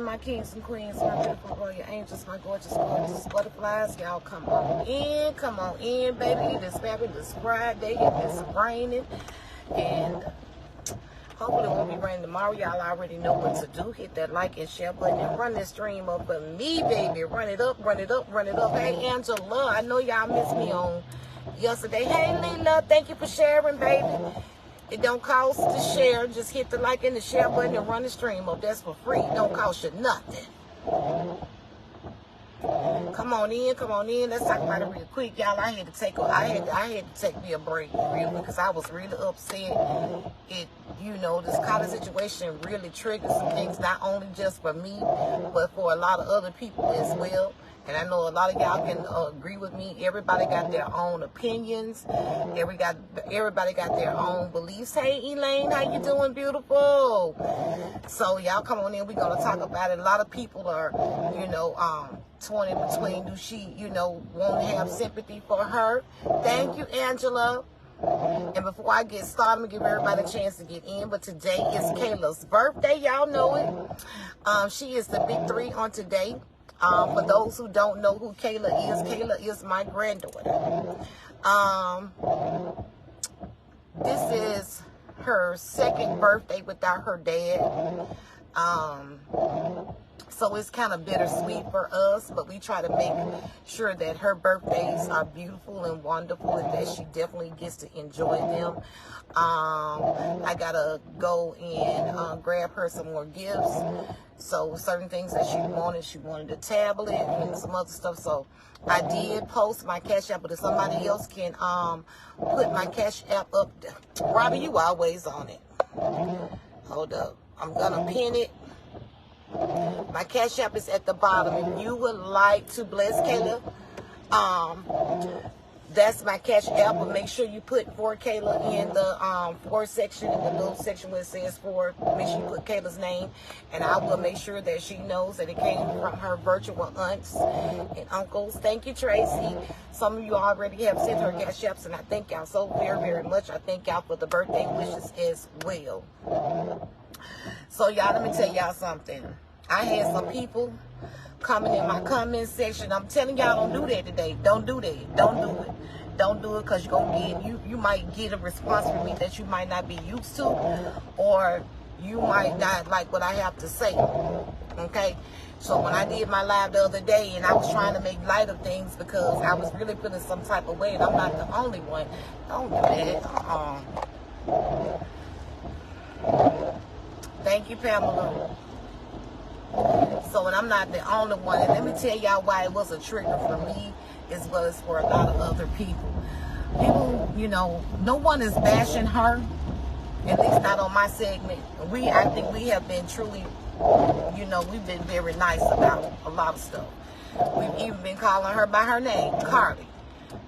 my kings and queens, my beautiful royal angels, my gorgeous, gorgeous butterflies. Y'all come on in, baby. It is fabulous Friday. It is raining, and hopefully it won't be raining tomorrow. Y'all already know what to do. Hit that like and share button and run this stream up for me, baby. Run it up, run it up, run it up. Hey, Angela, I know y'all missed me on yesterday. Hey, Lila, thank you for sharing, baby. It don't cost to share. Just hit the like and the share button and run the stream up. That's for free. It don't cost you nothing. Come on in. Let's talk about it real quick, y'all. I had to take me a break real quick because I was really upset. This kind of situation really triggered some things, not only just for me, but for a lot of other people as well. And I know a lot of y'all can agree with me. Everybody got their own opinions. Everybody got their own beliefs. Hey, Elaine, how you doing, beautiful? So y'all come on in. We're going to talk about it. A lot of people are, torn in between. Do she, want to have sympathy for her? Thank you, Angela. And before I get started, I'm going to give everybody a chance to get in. But today is Kayla's birthday. Y'all know it. She is the big 3 on today. For those who don't know who Kayla is my granddaughter. This is her 2nd birthday without her dad. So it's kind of bittersweet for us, but we try to make sure that her birthdays are beautiful and wonderful and that she definitely gets to enjoy them. I gotta go and grab her some more gifts. So certain things that she wanted a tablet and some other stuff. So I did post my Cash App, but if somebody else can put my Cash App up there. Robbie, you always on it. Hold up. I'm gonna pin it. My Cash App is at the bottom. If you would like to bless Kayla, that's my Cash App. But make sure you put for Kayla in the for section, in the little section where it says for. Make sure you put Kayla's name, and I will make sure that she knows that it came from her virtual aunts and uncles. Thank you, Tracy. Some of you already have sent her Cash Apps, and I thank y'all so very, very much. I thank y'all for the birthday wishes as well. So y'all, let me tell y'all something. I had some people coming in my comment section. I'm telling y'all, don't do that today. Don't do that. Don't do it. Don't do it, because you're gonna get you might get a response from me that you might not be used to, or you might not like what I have to say. Okay? So when I did my live the other day and I was trying to make light of things because I was really feeling some type of way, and I'm not the only one. Don't do that. Thank you, Pamela. So, and I'm not the only one. And let me tell y'all why it was a trigger for me as well as for a lot of other people. People, no one is bashing her, at least not on my segment. I think we have been truly, we've been very nice about a lot of stuff. We've even been calling her by her name, Carlee.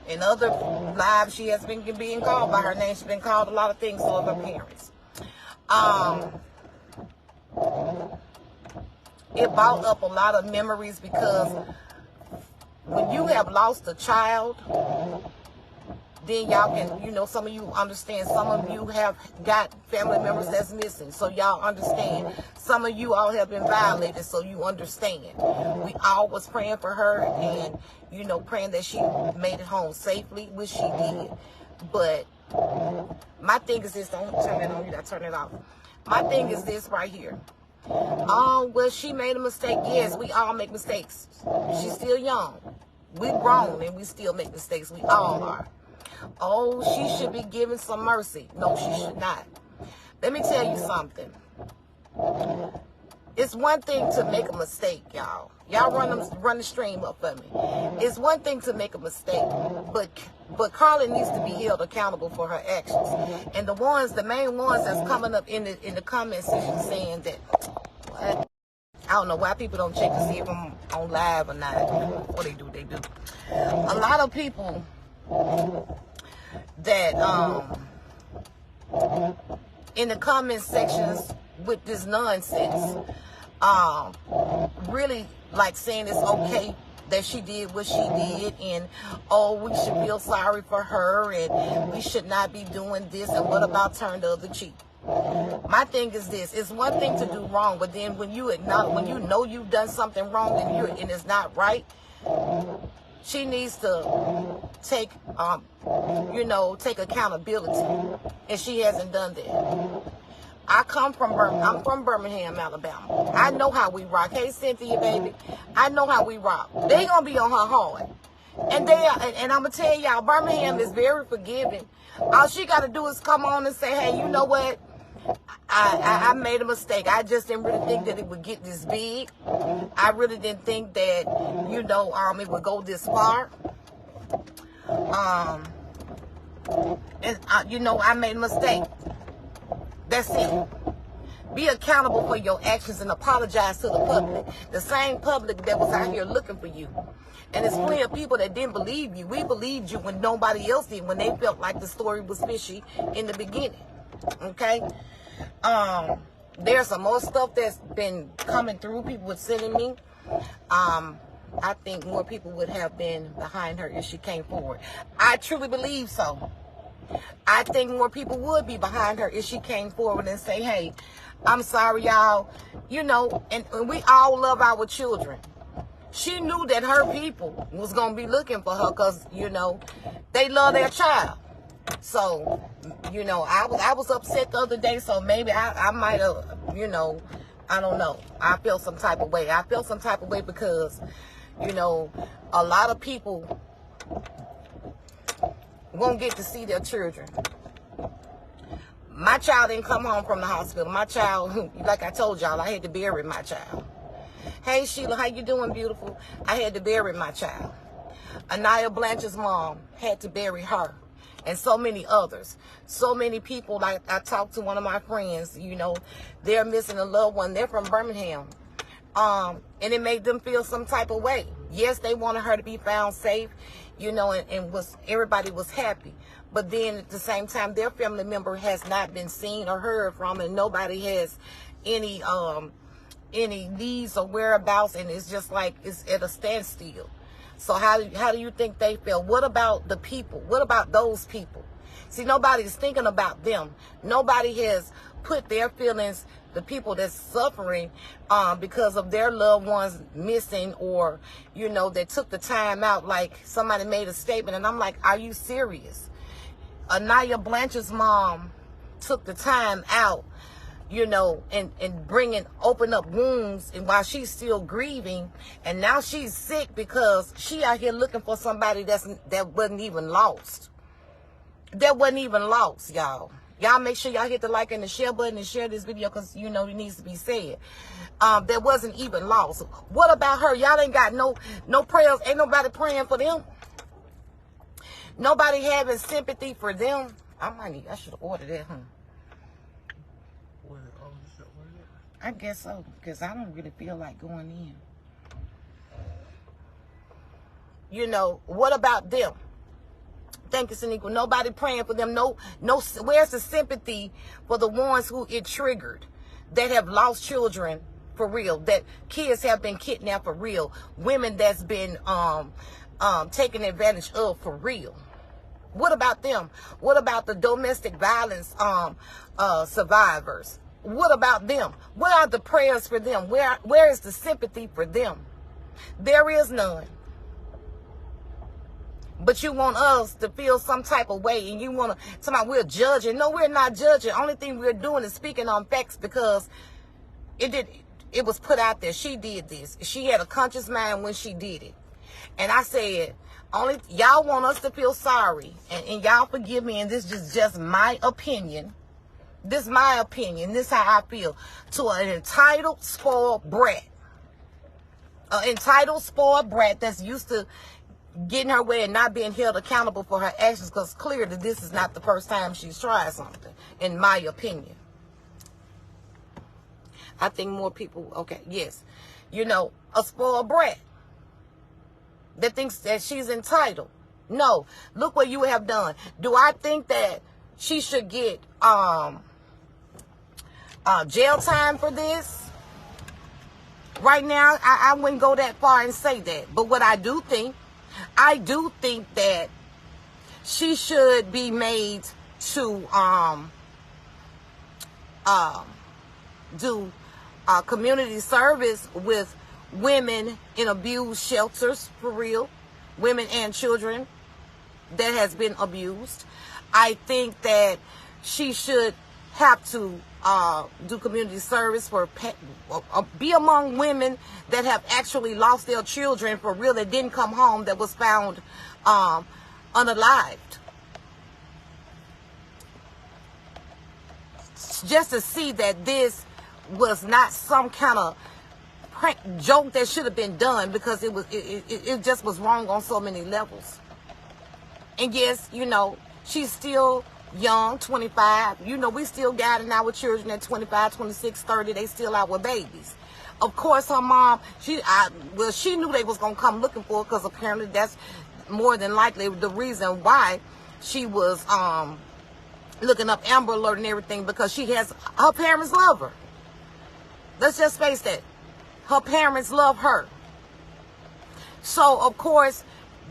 In other lives, she has been being called by her name. She's been called a lot of things of her parents. It brought up a lot of memories, because when you have lost a child, then y'all can, some of you understand. Some of you have got family members that's missing, so y'all understand. Some of you all have been violated, so you understand. We all was praying for her and, praying that she made it home safely, which she did. But my thing is this. Don't turn it on. You gotta turn it off. My thing is this right here. Well, she made a mistake. Yes, we all make mistakes. She's still young. We're grown and we still make mistakes. We all are. Oh, she should be given some mercy. No, she should not. Let me tell you something. It's one thing to make a mistake, y'all. Y'all run the stream up for me. It's one thing to make a mistake, but Carlee needs to be held accountable for her actions. And the main ones that's coming up in the comment section saying that, I don't know why people don't check to see if I'm on live or not. What they do. A lot of people that in the comment sections with this nonsense, really like saying it's okay that she did what she did, and we should feel sorry for her, and we should not be doing this, and what about turn the other cheek? My thing is this: it's one thing to do wrong, but then when you acknowledge, when you know you've done something wrong and it's not right, she needs to take, take accountability, and she hasn't done that. I'm from Birmingham, Alabama. I know how we rock. Hey, Cynthia, baby, I know how we rock. They gonna be on her hard, and I'm gonna tell y'all, Birmingham is very forgiving. All she gotta do is come on and say, hey, you know what? I made a mistake. I just didn't really think that it would get this big. I really didn't think that, it would go this far. I made a mistake. That's it. Be accountable for your actions and apologize to the public. The same public that was out here looking for you. And there's plenty of people that didn't believe you. We believed you when nobody else did, when they felt like the story was fishy in the beginning. Okay? There's some more stuff that's been coming through. People were sending me. I think more people would have been behind her if she came forward. I truly believe so. I think more people would be behind her if she came forward and say, hey, I'm sorry, y'all. And we all love our children. She knew that her people was going to be looking for her because, they love their child. So, I was upset the other day, so maybe I might have, I don't know. I felt some type of way. I felt some type of way because, a lot of people won't get to see their children. My child didn't come home from the hospital. My child, like I told y'all, I had to bury my child. Hey, Sheila, how you doing, beautiful? I had to bury my child. Anaya Blanche's mom had to bury her. And so many others. So many people, like I talked to one of my friends, they're missing a loved one. They're from Birmingham. And it made them feel some type of way. Yes, they wanted her to be found safe, and everybody was happy. But then at the same time, their family member has not been seen or heard from, and nobody has any leads or whereabouts, and it's just like it's at a standstill. So how do you think they feel? What about the people? What about those people? See, nobody's thinking about them. Nobody has put their feelings, the people that's suffering because of their loved ones missing, or, that took the time out. Like somebody made a statement, and I'm like, are you serious? Anaya Blanche's mom took the time out, and open up wounds, and while she's still grieving, and now she's sick because she out here looking for somebody that wasn't even lost. That wasn't even lost, y'all. Y'all make sure y'all hit the like and the share button and share this video because, it needs to be said. That wasn't even lost. What about her? Y'all ain't got no prayers. Ain't nobody praying for them. Nobody having sympathy for them. I should have ordered that, I guess so, because I don't really feel like going in. What about them? Thank you, Saniqua. Nobody praying for them. No. Where's the sympathy for the ones who it triggered, that have lost children for real, that kids have been kidnapped for real, women that's been taken advantage of for real? What about them? What about the domestic violence survivors? What about them? What are the prayers for them? Where is the sympathy for them? There is none. But you want us to feel some type of way, and you want to tell me we're judging. No, we're not judging. Only thing we're doing is speaking on facts because it was put out there. She did this. She had a conscious mind when she did it. And I said, y'all want us to feel sorry, and y'all forgive me, and this is just my opinion. This is my opinion. This is how I feel. To an entitled, spoiled brat. An entitled, spoiled brat that's used to getting her way and not being held accountable for her actions, because clearly this is not the first time she's tried something, in my opinion. I think more people, okay, yes. A spoiled brat that thinks that she's entitled. No. Look what you have done. Do I think that she should get jail time for this? Right now, I wouldn't go that far and say that. But what I do think that she should be made to do community service with women in abused shelters, for real, women and children that has been abused. I think that she should have to do community service for be among women that have actually lost their children for real, that didn't come home, that was found unalived. Just to see that this was not some kind of prank joke that should have been done, because it just was wrong on so many levels. And yes, you know, she's still young, 25. You know, we still guiding our children at 25, 26, 30. They still out with babies. Of course, her mom, she knew they was going to come looking for her, because apparently that's more than likely the reason why she was looking up Amber Alert and everything, because her parents love her. Let's just face that. Her parents love her. So, of course,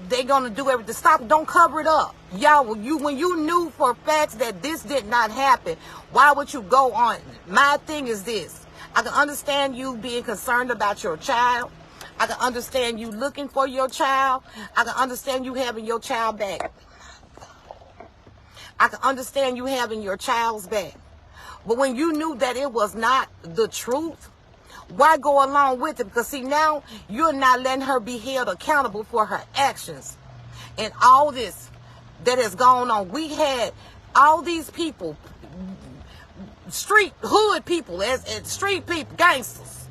they're going to do everything. Stop. Don't cover it up. Y'all, when you knew for facts that this did not happen, why would you go on? My thing is this. I can understand you being concerned about your child. I can understand you looking for your child. I can understand you having your child back. I can understand you having your child's back. But when you knew that it was not the truth, why go along with it? Because see, now you're not letting her be held accountable for her actions. And all this that has gone on. We had all these people, hood people, as street people, gangsters,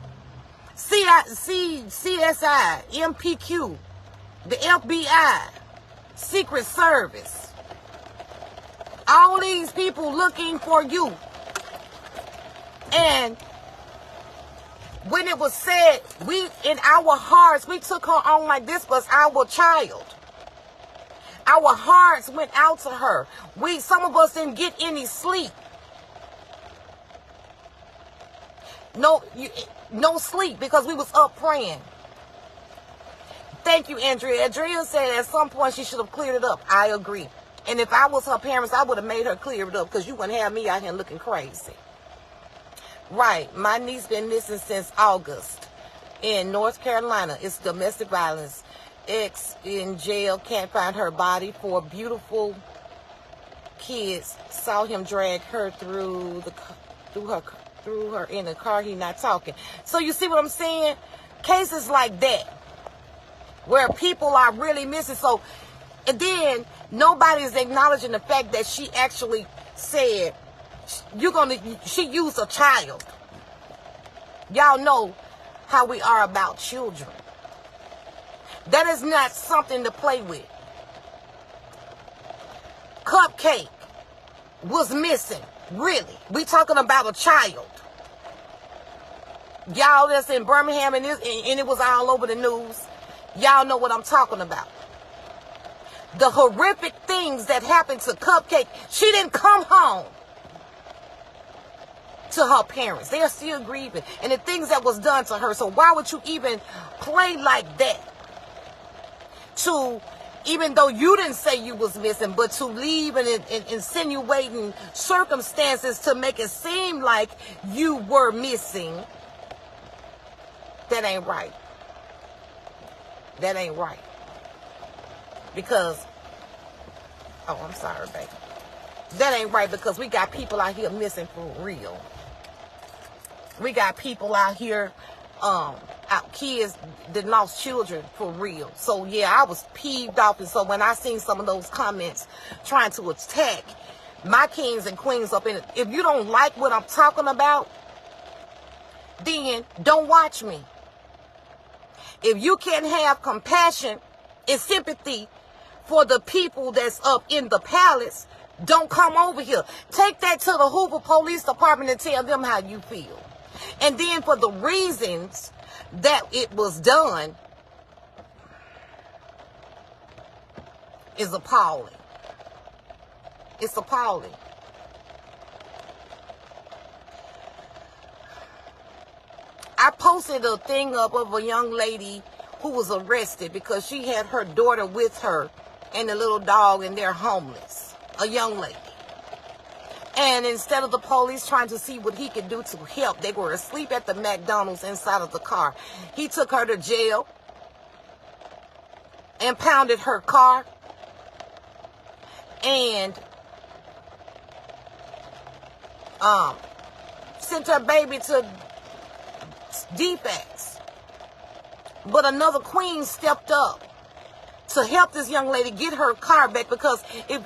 CSI, MPQ, the FBI, Secret Service. All these people looking for you. And when it was said, in our hearts, we took her on like this was our child. Our hearts went out to her. Some of us didn't get any sleep. No sleep, because we was up praying. Thank you, Andrea. Andrea said at some point she should have cleared it up. I agree. And if I was her parents, I would have made her clear it up, because you wouldn't have me out here looking crazy. Right. My niece been missing since August in North Carolina. It's domestic violence. Ex in jail, can't find her body. 4 beautiful kids saw him drag her through her in the car. He not talking. So you see what I'm saying? Cases like that where people are really missing. So, and then nobody's acknowledging the fact that she actually said she used a child. Y'all know how we are about children. That is not something to play with. Cupcake was missing. Really. We talking about a child. Y'all that's in Birmingham and it was all over the news. Y'all know what I'm talking about. The horrific things that happened to Cupcake. She didn't come home to her parents. They are still grieving. And the things that was done to her. So why would you even play like that? Even though you didn't say you was missing, but to leave and insinuating circumstances to make it seem like you were missing. That ain't right. That ain't right. Because, oh, I'm sorry, baby. That ain't right, because we got people out here missing for real. We got people out here, kids that lost children for real. So yeah, I was peeved off. And so when I seen some of those comments trying to attack my kings and queens up in it, if you don't like what I'm talking about, then don't watch me. If you can't have compassion and sympathy for the people that's up in the palace, don't come over here. Take that to the Hoover Police Department and tell them how you feel. And then for the reasons that it was done is appalling. It's appalling. I posted a thing up of a young lady who was arrested because she had her daughter with her and a little dog, and they're homeless. A young lady. And instead of the police trying to see what he could do to help, they were asleep at the McDonald's inside of the car. He took her to jail, impounded her car, and sent her baby to defects. But another queen stepped up to help this young lady get her car back, because if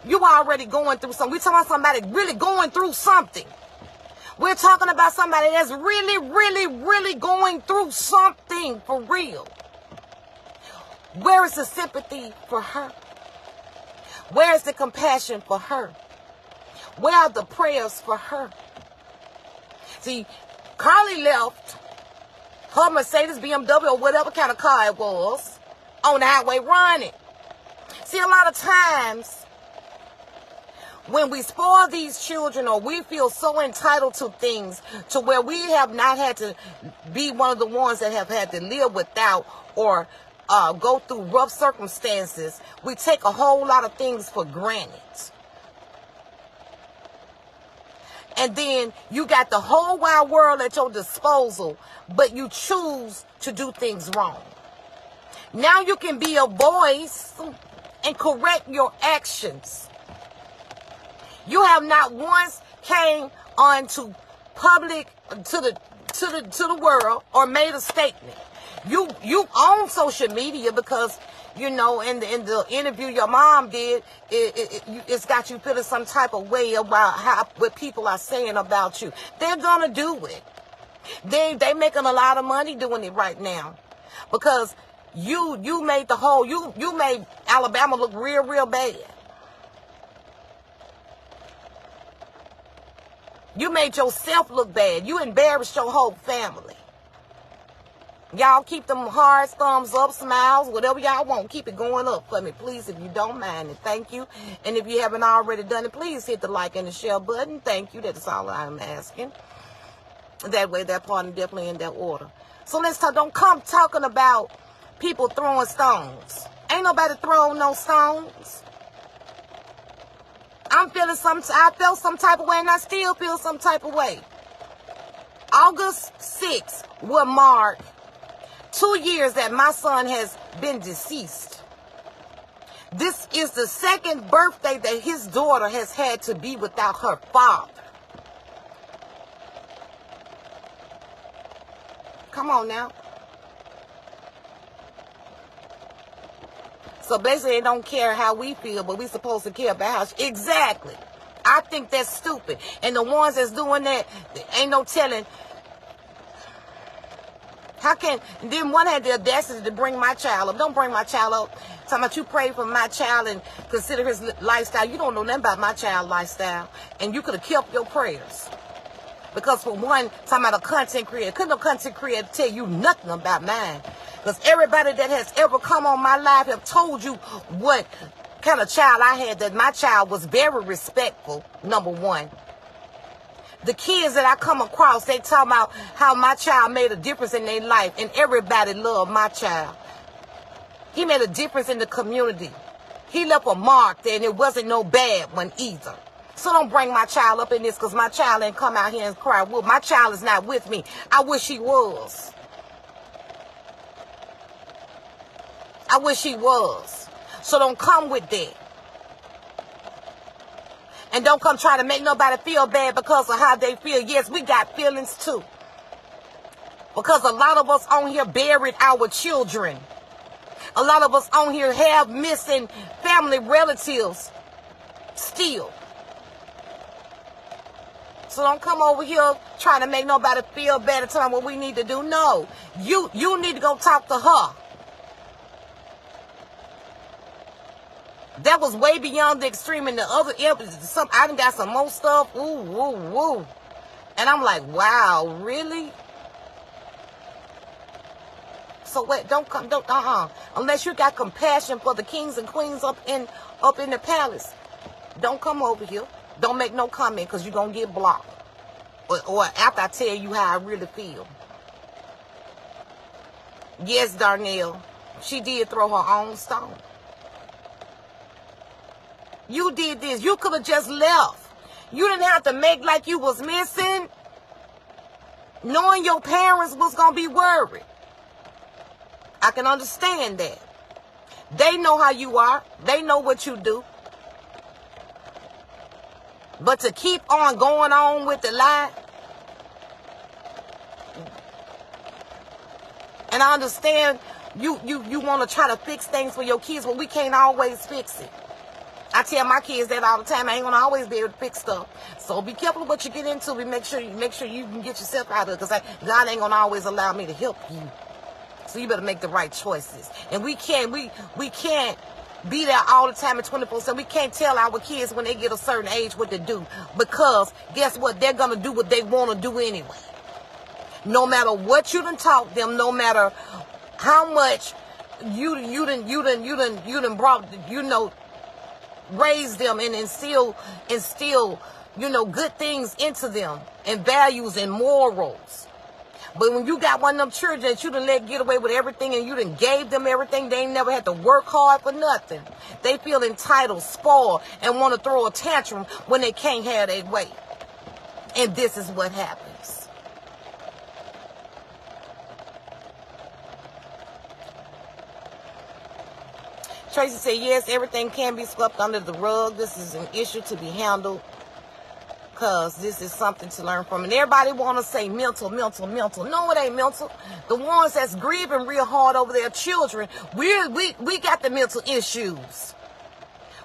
you are already going through something, we're talking about somebody really going through something. We're talking about somebody that's really, really, really going through something for real. Where is the sympathy for her? Where is the compassion for her? Where are the prayers for her? See, Carlee left her Mercedes, BMW, or whatever kind of car it was on the highway running. See, a lot of times when we spoil these children, or we feel so entitled to things to where we have not had to be one of the ones that have had to live without or go through rough circumstances, we take a whole lot of things for granted. And then you got the whole wide world at your disposal, but you choose to do things wrong. Now you can be a voice and correct your actions. You have not once came onto public to the world or made a statement. You own social media because, you know, in the interview your mom did, it's got you feeling some type of way about what people are saying about you. They're gonna do it. They making a lot of money doing it right now, because you made you made Alabama look real bad. You made yourself look bad. You embarrassed your whole family. Y'all keep them hearts, thumbs up, smiles, whatever y'all want. Keep it going up for me, please, if you don't mind. And thank you. And if you haven't already done it, please hit the like and the share button. Thank you. That's all I'm asking. That way, that part is definitely in that order. So let's talk. Don't come talking about people throwing stones. Ain't nobody throwing no stones. I felt some type of way, and I still feel some type of way. August 6th will mark 2 years that my son has been deceased. This is the second birthday that his daughter has had to be without her father. Come on now. So basically, they don't care how we feel, but we're supposed to care about how. Exactly. I think that's stupid. And the ones that's doing that, ain't no telling. How can, then one had the audacity to bring my child up. Don't bring my child up. Talking about you pray for my child and consider his lifestyle. You don't know nothing about my child's lifestyle. And you could have kept your prayers. Because for one, talking about a content creator, couldn't no content creator tell you nothing about mine. Because everybody that has ever come on my life have told you what kind of child I had, that my child was very respectful, number one. The kids that I come across, they talk about how my child made a difference in their life, and everybody loved my child. He made a difference in the community. He left a mark there, and it wasn't no bad one either. So don't bring my child up in this, because my child ain't come out here and cry. Well, my child is not with me. I wish he was. I wish he was. So don't come with that. And don't come try to make nobody feel bad because of how they feel. Yes, we got feelings too. Because a lot of us on here buried our children. A lot of us on here have missing family relatives still. So don't come over here trying to make nobody feel bad and tell them what we need to do. No, you need to go talk to her. That was way beyond the extreme. And the other, I done got some more stuff. Ooh. And I'm like, wow, really? So wait, unless you got compassion for the kings and queens up in the palace, don't come over here. Don't make no comment, because you're going to get blocked. Or after I tell you how I really feel. Yes, Darnell, she did throw her own stone. You did this. You could have just left. You didn't have to make like you was missing, knowing your parents was going to be worried. I can understand that. They know how you are. They know what you do. But to keep on going on with the lie, and I understand you want to try to fix things for your kids, but we can't always fix it. I tell my kids that all the time. I ain't gonna always be able to fix stuff. So be careful what you get into. Make sure you can get yourself out of it, because God ain't gonna always allow me to help you. So you better make the right choices. And we can't be there all the time at 24/7. We can't tell our kids when they get a certain age what to do, because guess what? They're gonna do what they want to do anyway. No matter what you done taught them, no matter how much you done brought, raise them and instill, good things into them, and values and morals. But when you got one of them children that you done let get away with everything, and you done gave them everything, they ain't never had to work hard for nothing. They feel entitled, spoiled, and want to throw a tantrum when they can't have their way. And this is what happens. Tracy said, yes, everything can be swept under the rug. This is an issue to be handled, because this is something to learn from. And everybody want to say mental. No, it ain't mental. The ones that's grieving real hard over their children, we got the mental issues.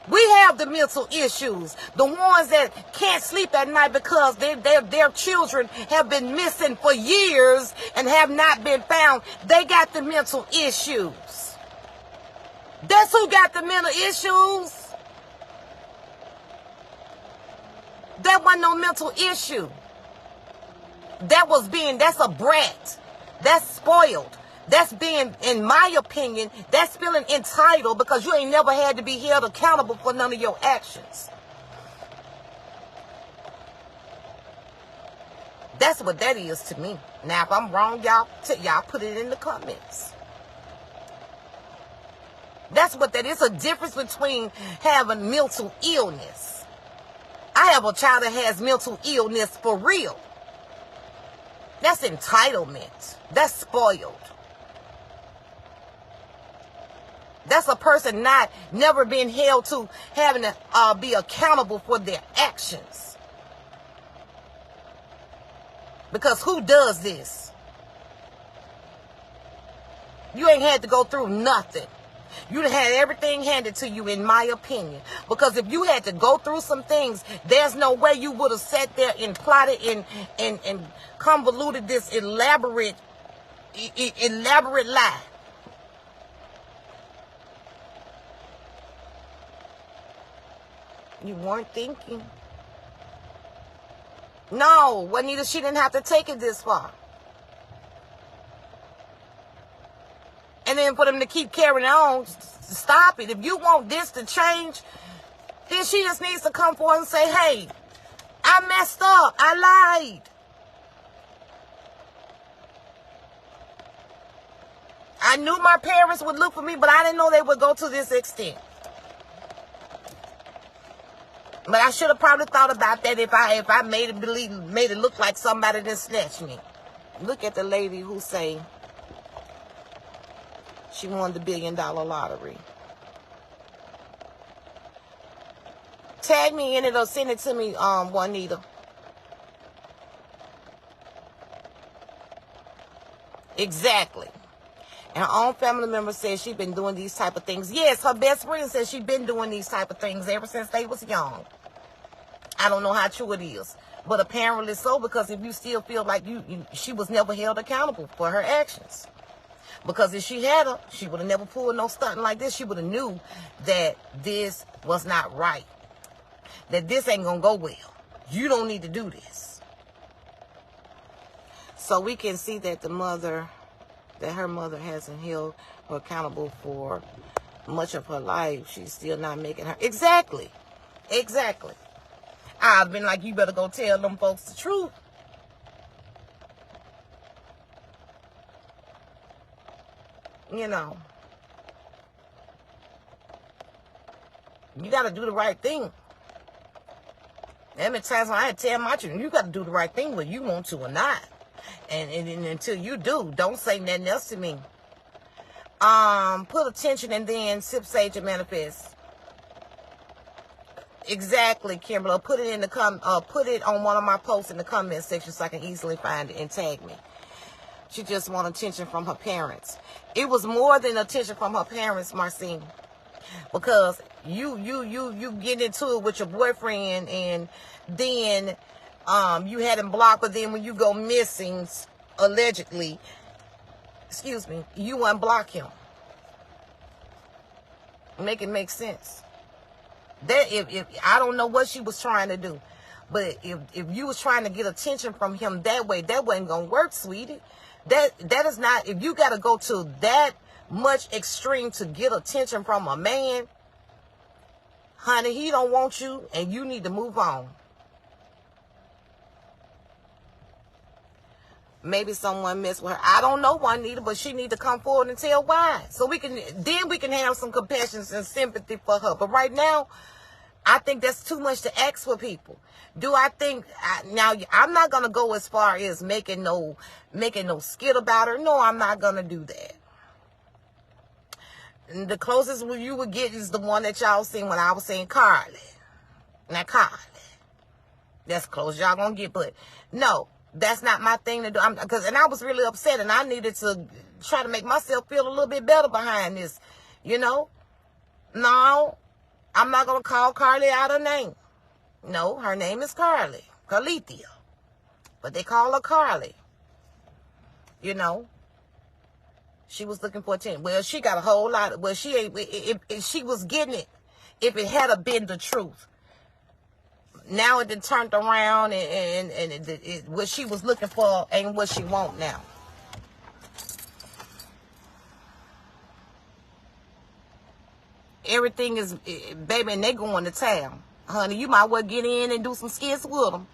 We have the mental issues. The ones that can't sleep at night because their children have been missing for years and have not been found, they got the mental issues. That's who got the mental issues. That wasn't no mental issue. That's a brat. That's spoiled. That's being, in my opinion, that's feeling entitled, because you ain't never had to be held accountable for none of your actions. That's what that is to me. Now, if I'm wrong, y'all put it in the comments. That's what that is. A difference between having mental illness. I have a child that has mental illness for real. That's entitlement. That's spoiled. That's a person never been held to having to be accountable for their actions. Because who does this? You ain't had to go through nothing. You done had everything handed to you, in my opinion. Because if you had to go through some things, there's no way you would have sat there and plotted and convoluted this elaborate lie. You weren't thinking. No, Juanita, she didn't have to take it this far. And then for them to keep carrying on, stop it. If you want this to change, then she just needs to come forward and say, hey, I messed up. I lied. I knew my parents would look for me, but I didn't know they would go to this extent. But I should have probably thought about that if I made it look like somebody that snatched me. Look at the lady who say she won the $1 billion lottery. Tag me in it or send it to me, Juanita. Exactly. And her own family member says she's been doing these type of things. Yes, her best friend says she's been doing these type of things ever since they was young. I don't know how true it is. But apparently so, because if you still feel like she was never held accountable for her actions. Because if she had her, she would have never pulled no stunting like this. She would have knew that this was not right. That this ain't going to go well. You don't need to do this. So we can see that her mother hasn't held her accountable for much of her life. She's still not making her. Exactly. I've been like, you better go tell them folks the truth. You know, you got to do the right thing. There many times when I had to tell my children, you got to do the right thing whether you want to or not. And until you do, don't say nothing else to me. Put attention and then sip sage and manifest. Exactly, Kimberly. Put it in the put it on one of my posts in the comment section so I can easily find it and tag me. She just want attention from her parents. It was more than attention from her parents, Marcine. Because you get into it with your boyfriend and then you had him blocked, but then when you go missing, allegedly, excuse me, you unblock him. Make it make sense. That if I don't know what she was trying to do, but if you was trying to get attention from him that way, that wasn't gonna work, sweetie. That is not. If you gotta go to that much extreme to get attention from a man, honey, he don't want you, and you need to move on. Maybe someone messed with her. I don't know, Juanita, but she need to come forward and tell why. So we can have some compassion and sympathy for her. But right now, I think that's too much to ask for people. Do I think now? I'm not gonna go as far as making no skit about her. No, I'm not gonna do that. And the closest you would get is the one that y'all seen when I was saying Carlee. Now Carlee, that's close y'all gonna get, but no. That's not my thing to do. And I was really upset, and I needed to try to make myself feel a little bit better behind this. You know? No, I'm not going to call Carlee out her name. No, her name is Carlee. Carlethia. But they call her Carlee. You know? She was looking for attention. Well, she got a whole lot of... Well, she ain't... If she was getting it, if it had been the truth. Now it done turned around and what she was looking for ain't what she want now. Everything is, baby, and they going to town. Honey, you might well get in and do some skits with them.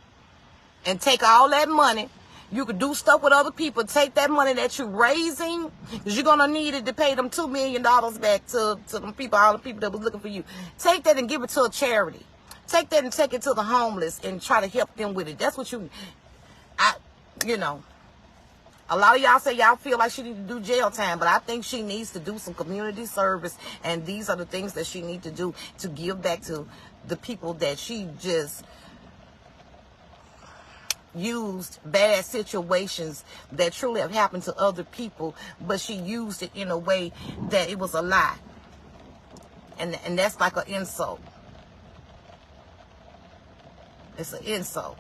And take all that money. You could do stuff with other people. Take that money that you're raising. Because you're going to need it to pay them $2 million back to them people, all the people that was looking for you. Take that and give it to a charity. Take that and take it to the homeless and try to help them with it. That's what you know. A lot of y'all say y'all feel like she need to do jail time, but I think she needs to do some community service, and these are the things that she needs to do to give back to the people that she just used bad situations that truly have happened to other people, but she used it in a way that it was a lie. And that's like an insult. It's an insult.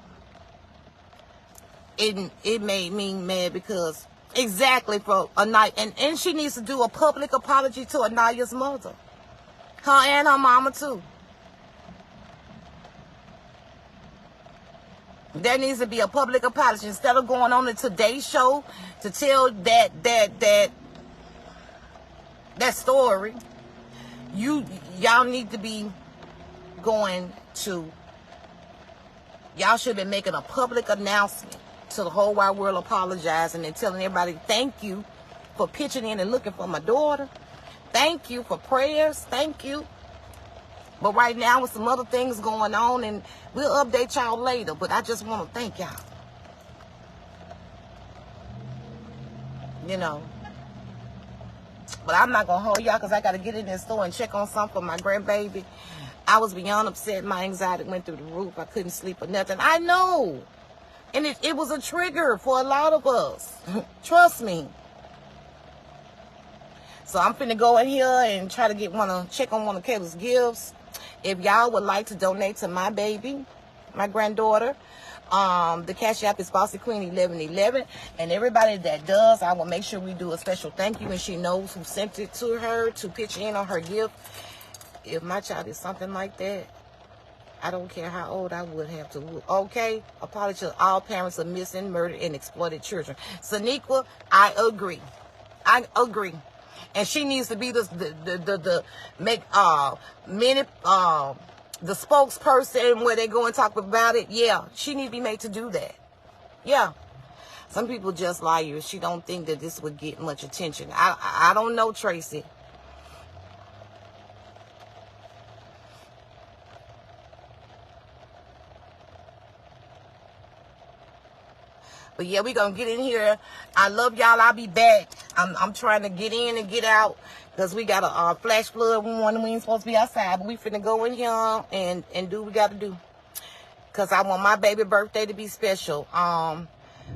It made me mad because exactly for a night, and she needs to do a public apology to Anaya's mother, her and her mama too. There needs to be a public apology instead of going on the Today Show to tell that story. Y'all need to be going to. Y'all should be making a public announcement to the whole wide world, apologizing and telling everybody, thank you for pitching in and looking for my daughter. Thank you for prayers. Thank you. But right now, with some other things going on, and we'll update y'all later. But I just want to thank y'all. You know. But I'm not going to hold y'all because I got to get in this store and check on something for my grandbaby. I was beyond upset. My anxiety went through the roof. I couldn't sleep or nothing. I know. And it was a trigger for a lot of us. Trust me. So I'm finna go in here and try to check on one of Kayla's gifts. If y'all would like to donate to my baby, my granddaughter, the Cash App is Bossy Queen 1111. And everybody that does, I will make sure we do a special thank you, and she knows who sent it to her to pitch in on her gift. If my child is something like that, I don't care how old I would have to. Okay? Apology to all parents of missing, murdered, and exploited children. Saniqua, I agree. I agree. And she needs to be the spokesperson where they go and talk about it. Yeah, she needs to be made to do that. Yeah. Some people just lie you. She don't think that this would get much attention. I don't know, Tracy. But yeah, we gonna get in here. I love y'all. I'll be back. I'm trying to get in and get out because we got a flash flood warning. We ain't supposed to be outside, but we finna go in here and do what we gotta do. Cause I want my baby birthday to be special.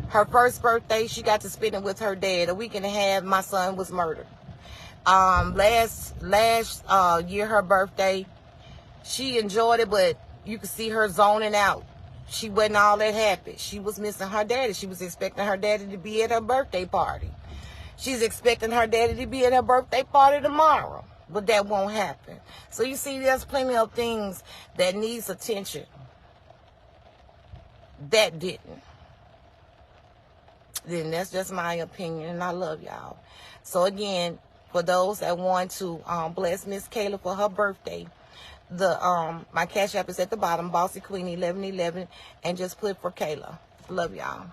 Her first birthday, she got to spend it with her dad. A week and a half, my son was murdered. Last year, her birthday, she enjoyed it, but you could see her zoning out. She wasn't all that happy. She was missing her daddy. She was expecting her daddy to be at her birthday party. She's expecting her daddy to be at her birthday party tomorrow, but that won't happen. So you see, there's plenty of things that needs attention. That didn't. Then that's just my opinion, and I love y'all. So again, for those that want to bless Miss Kayla for her birthday, my Cash App is at the bottom, Bossy Queen 1111, and just put for Kayla. Love y'all.